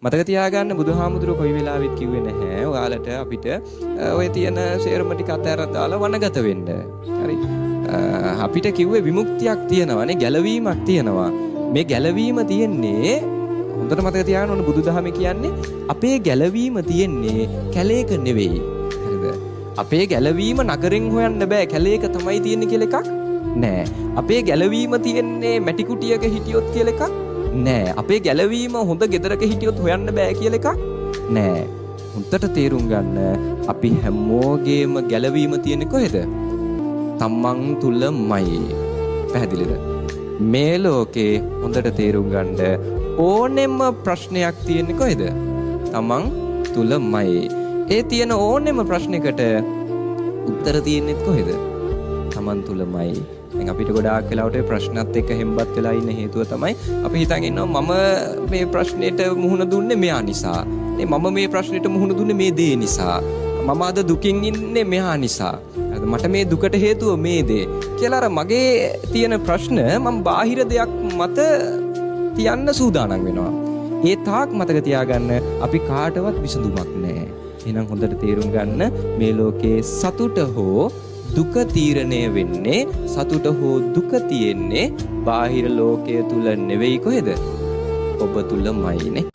මතක තියාගන්න බුදුහාමුදුරුවෝ කොයි වෙලාවෙත් කිව්වේ නැහැ ඔයාලට අපිට ඔය තියෙන සේරම ටික අතහැරලා දාලා වනගත වෙන්න. හරි. අපිට කිව්වේ විමුක්තියක් තියෙනවානේ, ගැලවීමක් තියෙනවා. මේ ගැලවීම තියෙන්නේ හොඳට මතක තියාගන්න ඕන බුදුදහමේ කියන්නේ අපේ ගැලවීම තියෙන්නේ කැලේක නෙවෙයි. හරිද? අපේ ගැලවීම නගරෙන් හොයන්න බෑ. කැලේක තමයි තියෙන්නේ කියලා එකක් නෑ. අපේ ගැලවීම තියෙන්නේ මැටි කුටියක හිටියොත් කියලා එකක් නෑ. අපේ ගැලවීම හොඳ ගෙදරක හිටියොත් හොයන්න බෑ කියලා එකක් නෑ. හොඳට තේරුම් ගන්න අපි හැමෝගේම ගැලවීම තියෙන්නේ කොහෙද? තමන් තුලමයි. පැහැදිලිද? මේ ලෝකේ හොඳට තේරුම් ගන්න ඕනෙම ප්‍රශ්නයක් තියෙන්නේ කොහෙද? තමන් තුලමයි. ඒ තියෙන ඕනෙම ප්‍රශ්නයකට උත්තර තියෙන්නේ කොහෙද? තමන් තුලමයි. දැන් අපිට ගොඩාක් වෙලාවට ප්‍රශ්නත් එක්ක හෙම්බත් වෙලා ඉන්න හේතුව තමයි අපි හිතන් ඉන්නවා මම මේ ප්‍රශ්නෙට මුහුණ දුන්නේ මෙයා නිසා. මම මේ ප්‍රශ්නෙට මුහුණ දුන්නේ මේ දේ නිසා. මම අද දුකින් ඉන්නේ මෙයා නිසා. මට මේ දුකට හේතුව මේ දේ කියලා අර මගේ තියෙන ප්‍රශ්න මම බාහිර දෙයක් මත තියන්න සූදානම් වෙනවා. ඒ තාක් මතක තියාගන්න අපි කාටවත් විසඳුමක් නැහැ. එහෙනම් හොඳට තේරුම් ගන්න මේ ලෝකේ සතුට හෝ දුක තීරණය වෙන්නේ සතුට හෝ දුක තියෙන්නේ බාහිර ලෝකයේ තුල නෙවෙයි කොහෙද? ඔබ තුලමයිනේ.